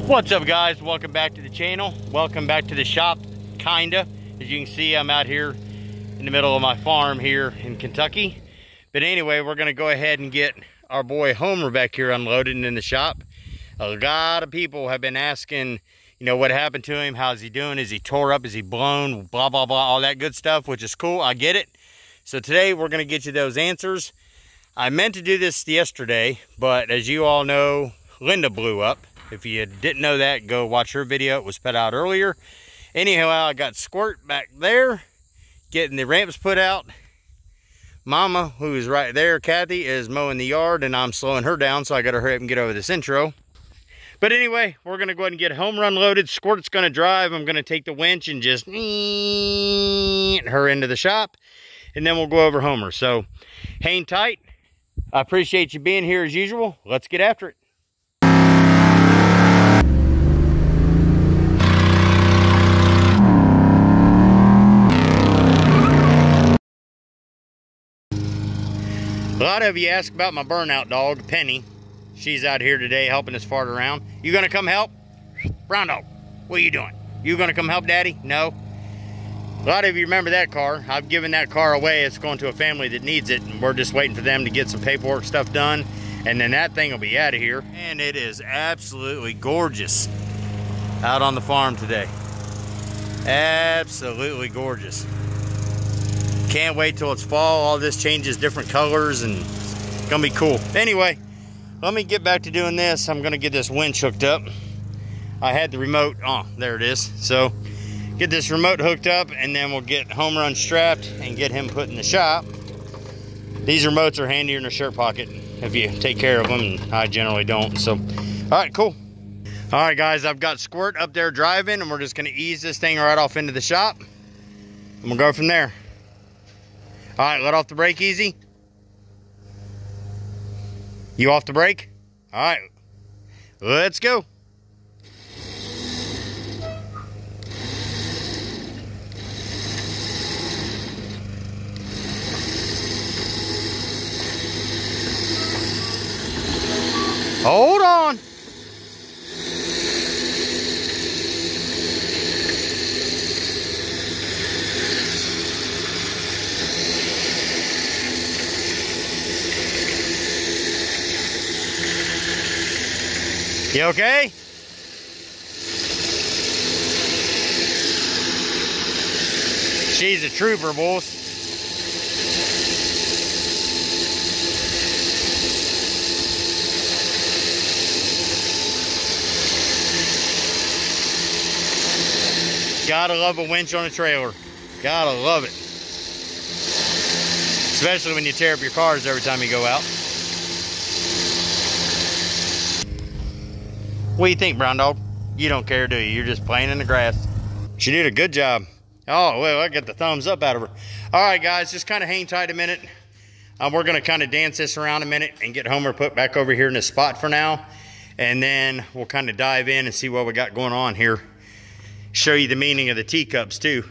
What's up, guys? Welcome back to the channel. Welcome back to the shop, kinda. As you can see, I'm out here in the middle of my farm here in Kentucky. But anyway, we're gonna go ahead and get our boy Homer back here unloaded in the shop. A lot of people have been asking, you know, what happened to him, how's he doing, is he tore up, is he blown, blah, blah, blah, all that good stuff, which is cool, I get it. So today we're gonna get you those answers. I meant to do this yesterday, but as you all know, Linda blew up. If you didn't know that, go watch her video. It was put out earlier. Anyhow, I got Squirt back there, getting the ramps put out. Mama, who is right there, Kathy, is mowing the yard, and I'm slowing her down, so I gotta hurry up and get over this intro. But anyway, we're gonna go ahead and get Homer unloaded. Squirt's gonna drive. I'm gonna take the winch and just her into the shop, and then we'll go over Homer. So hang tight. I appreciate you being here as usual. Let's get after it. A lot of you ask about my burnout dog, Penny. She's out here today helping us fart around. You gonna come help? Brown dog, what are you doing? You gonna come help Daddy? No? A lot of you remember that car. I've given that car away. It's going to a family that needs it, and we're just waiting for them to get some paperwork stuff done, and then that thing will be out of here. And it is absolutely gorgeous out on the farm today. Absolutely gorgeous. Can't wait till it's fall. All this changes different colors and it's gonna be cool. Anyway, let me get back to doing this. I'm gonna get this winch hooked up. I had the remote, oh, there it is. So get this remote hooked up, and then we'll get Homer unstrapped and get him put in the shop. These remotes are handier in the shirt pocket if you take care of them, and I generally don't. So, all right, cool. All right, guys, I've got Squirt up there driving, and we're just gonna ease this thing right off into the shop, and we'll go from there. All right, let off the brake easy. You off the brake? All right, let's go. Hold on. You okay? She's a trooper, boys. Gotta love a winch on a trailer. Gotta love it. Especially when you tear up your cars every time you go out. What do you think, brown dog? You don't care, do you? You're just playing in the grass. She did a good job. Oh, well, I got the thumbs up out of her. All right, guys, just kind of hang tight a minute. We're going to kind of dance this around a minute and get Homer put back over here in this spot for now. And then we'll kind of dive in and see what we got going on here. Show you the meaning of the teacups, too.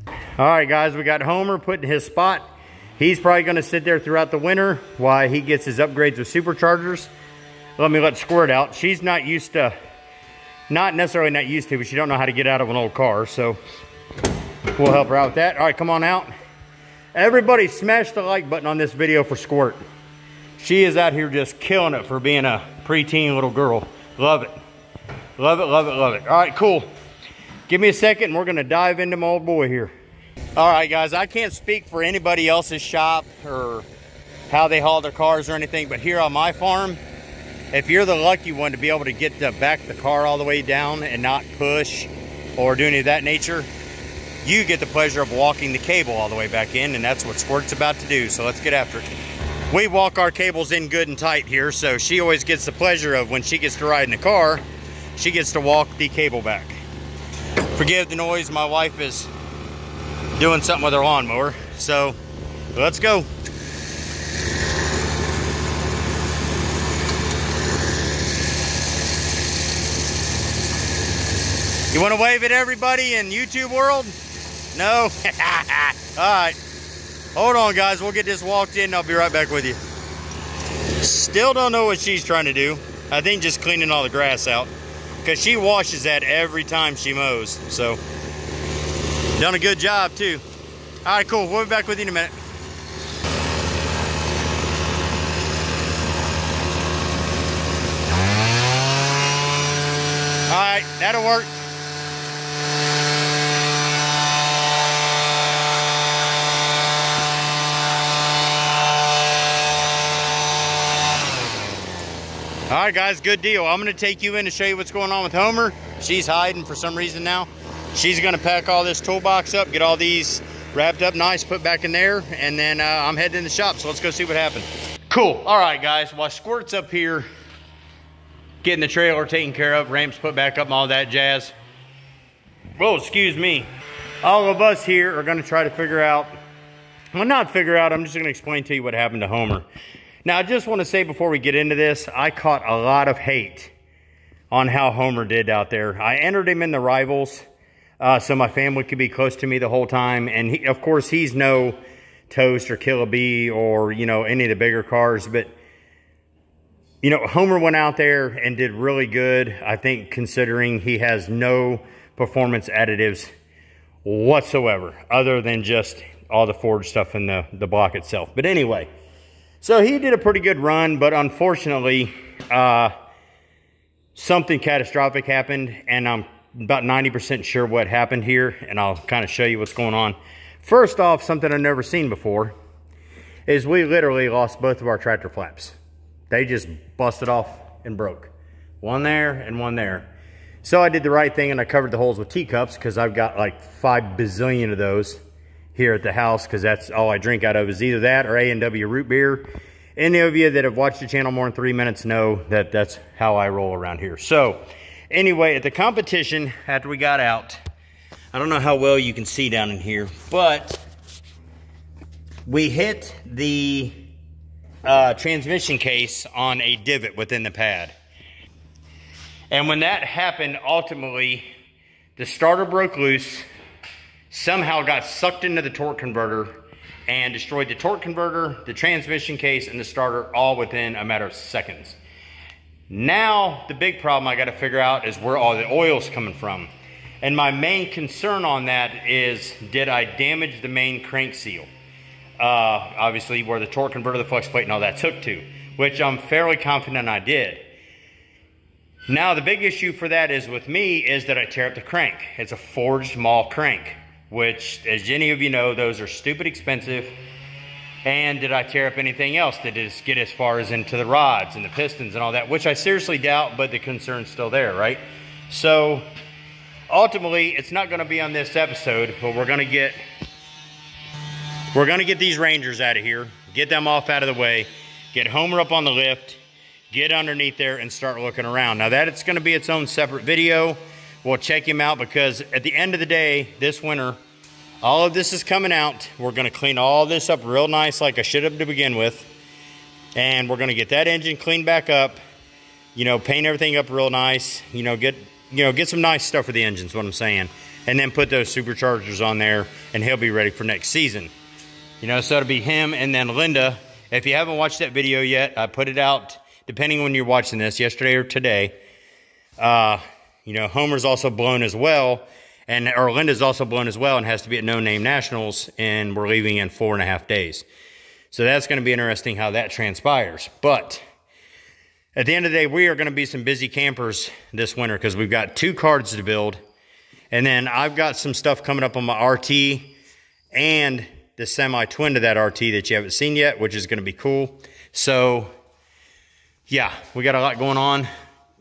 All right, guys, we got Homer put in his spot. He's probably going to sit there throughout the winter while he gets his upgrades with superchargers. Let me let Squirt out. She's not used to, not necessarily not used to, but she don't know how to get out of an old car, so we'll help her out with that. All right, come on out. Everybody smash the like button on this video for Squirt. She is out here just killing it for being a preteen little girl. Love it. Love it, love it, love it. All right, cool. Give me a second and we're gonna dive into my old boy here. All right, guys, I can't speak for anybody else's shop or how they haul their cars or anything, but here on my farm, if you're the lucky one to be able to get back the car all the way down and not push or do any of that nature, you get the pleasure of walking the cable all the way back in, and that's what Squirt's about to do, so let's get after it. We walk our cables in good and tight here, so she always gets the pleasure of when she gets to ride in the car, she gets to walk the cable back. Forgive the noise, my wife is doing something with her lawnmower, so let's go. You want to wave at everybody in YouTube world? No? Alright. Hold on, guys. We'll get this walked in and I'll be right back with you. Still don't know what she's trying to do. I think just cleaning all the grass out. because she washes that every time she mows. So, done a good job too. All right, cool. We'll be back with you in a minute. All right, that'll work. All right, guys, good deal. I'm gonna take you in to show you what's going on with Homer. She's hiding for some reason now. She's gonna pack all this toolbox up, get all these wrapped up nice, put back in there, and then I'm heading in the shop, so let's go see what happened. Cool. All right, guys, while Squirt's up here getting the trailer taken care of, ramps put back up and all that jazz. Whoa, excuse me. All of us here are gonna try to figure out, well, not figure out, I'm just gonna explain to you what happened to Homer. Now, I just want to say before we get into this, I caught a lot of hate on how Homer did out there. I entered him in the rivals so my family could be close to me the whole time. And he, of course, he's no Toast or Kill a Bee or, you know, any of the bigger cars. But, you know, Homer went out there and did really good, I think, considering he has no performance additives whatsoever other than just all the forged stuff in the block itself. But anyway, so he did a pretty good run, but unfortunately, something catastrophic happened, and I'm about 90% sure what happened here, and I'll kind of show you what's going on. First off, something I've never seen before is we literally lost both of our tractor flaps. They just busted off and broke. One there and one there. So I did the right thing, and I covered the holes with teacups, because I've got like 5 bazillion of those here at the house, because that's all I drink out of is either that or A&W root beer. Any of you that have watched the channel more than 3 minutes know that that's how I roll around here. So anyway, at the competition, after we got out, I don't know how well you can see down in here, but we hit the transmission case on a divot within the pad. And when that happened, ultimately, the starter broke loose, somehow got sucked into the torque converter and destroyed the torque converter, the transmission case, and the starter all within a matter of seconds. Now, the big problem I got to figure out is where all the oil's coming from. And my main concern on that is, did I damage the main crank seal? Obviously, where the torque converter, the flex plate, and all that took to, which I'm fairly confident I did. Now, the big issue for that is with me is that I tear up the crank. It's a forged mall crank, which, as any of you know, those are stupid expensive. And did I tear up anything else? Did it get as far as into the rods and the pistons and all that? Which I seriously doubt, but the concern's still there, right? So, ultimately, it's not gonna be on this episode, but we're gonna get these Rangers out of here, get them off out of the way, get Homer up on the lift, get underneath there and start looking around. Now that it's gonna be its own separate video. We'll check him out, because at the end of the day, this winter, all of this is coming out. We're gonna clean all this up real nice like I should have to begin with. And we're gonna get that engine cleaned back up, you know, paint everything up real nice, get some nice stuff for the engine is what I'm saying. And then put those superchargers on there, and he'll be ready for next season. You know, so it'll be him and then Linda. If you haven't watched that video yet, I put it out, depending on when you're watching this, yesterday or today. You know, Homer's also blown as well, or Linda's also blown as well, and has to be at No Name Nationals, and we're leaving in 4.5 days. So that's going to be interesting how that transpires. But at the end of the day, we are going to be some busy campers this winter, because we've got 2 cards to build, and then I've got some stuff coming up on my RT and the semi-twin to that RT that you haven't seen yet, which is going to be cool. So yeah, we got a lot going on.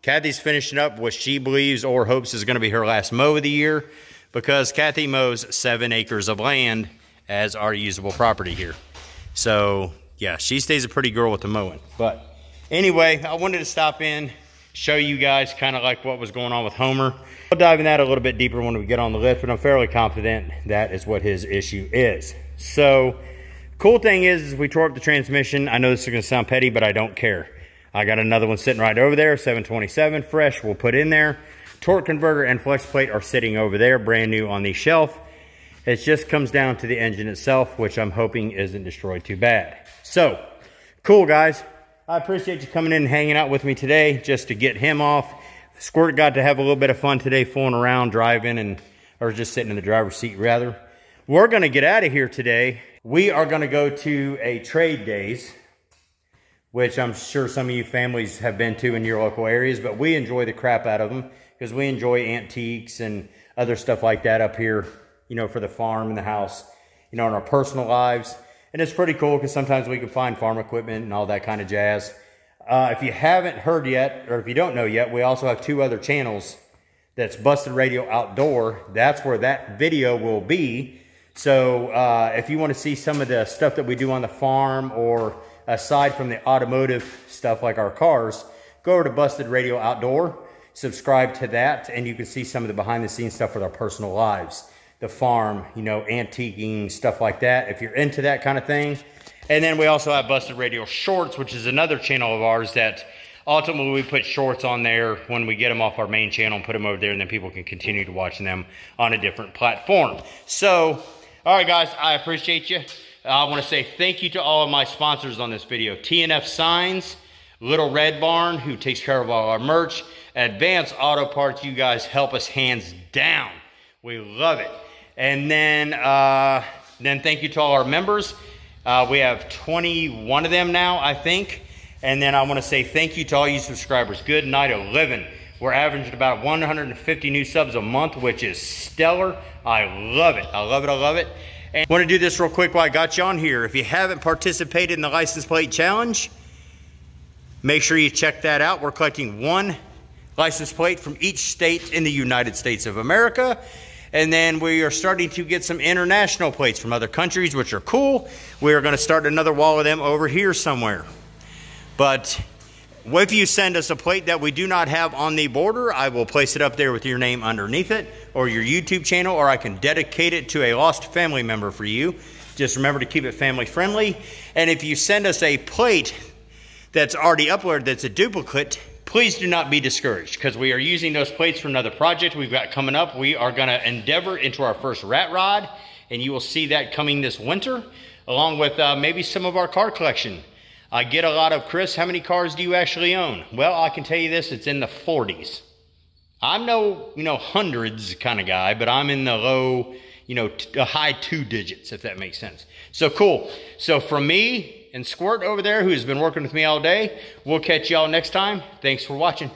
Kathy's finishing up what she believes or hopes is going to be her last mow of the year, because Kathy mows 7 acres of land as our usable property here. So yeah, she stays a pretty girl with the mowing. But anyway, I wanted to stop in, show you guys kind of like what was going on with Homer. We'll dive in that a little bit deeper when we get on the lift, but I'm fairly confident that is what his issue is. So cool thing is we tore up the transmission. I know this is going to sound petty, but I don't care. I got another one sitting right over there, 727 fresh, we'll put in there. Torque converter and flex plate are sitting over there, brand new on the shelf. It just comes down to the engine itself, which I'm hoping isn't destroyed too bad. So, cool guys. I appreciate you coming in and hanging out with me today just to get him off. Squirt got to have a little bit of fun today fooling around, driving, or just sitting in the driver's seat rather. We're gonna get out of here today. We are gonna go to a trade days, which I'm sure some of you families have been to in your local areas, but we enjoy the crap out of them because we enjoy antiques and other stuff like that up here, you know, for the farm and the house, you know, in our personal lives. And it's pretty cool because sometimes we can find farm equipment and all that kind of jazz. If you haven't heard yet, or if you don't know yet, we also have 2 other channels. That's Busted Radio Outdoor. That's where that video will be. So if you want to see some of the stuff that we do on the farm, or aside from the automotive stuff like our cars, go over to Busted Radio Outdoor, subscribe to that, and you can see some of the behind the scenes stuff with our personal lives. The farm, you know, antiquing, stuff like that, if you're into that kind of thing. And then we also have Busted Radio Shorts, which is another channel of ours that ultimately we put shorts on there when we get them off our main channel and put them over there, and then people can continue to watch them on a different platform. So, all right, guys, I appreciate you. I want to say thank you to all of my sponsors on this video. TNF Signs, Little Red Barn, who takes care of all our merch, Advanced Auto Parts, you guys help us hands down. We love it. And then thank you to all our members. We have 21 of them now, I think. And then I want to say thank you to all you subscribers. Good night of living. We're averaging about 150 new subs a month, which is stellar. I love it. I love it. I love it. And I want to do this real quick while I got you on here. If you haven't participated in the license plate challenge, make sure you check that out. We're collecting 1 license plate from each state in the United States of America. And then we are starting to get some international plates from other countries, which are cool. We are going to start another wall of them over here somewhere. But if you send us a plate that we do not have on the border, I will place it up there with your name underneath it, or your YouTube channel, or I can dedicate it to a lost family member for you. Just remember to keep it family friendly. And if you send us a plate that's already uploaded that's a duplicate, please do not be discouraged, because we are using those plates for another project we've got coming up. We are going to endeavor into our first rat rod, and you will see that coming this winter, along with maybe some of our car collection. I get a lot of, Chris, how many cars do you actually own? Well, I can tell you this, it's in the 40s. I'm no, hundreds kind of guy, but I'm in the low, high 2 digits, if that makes sense. So cool. So from me and Squirt over there, who's been working with me all day, we'll catch y'all next time. Thanks for watching.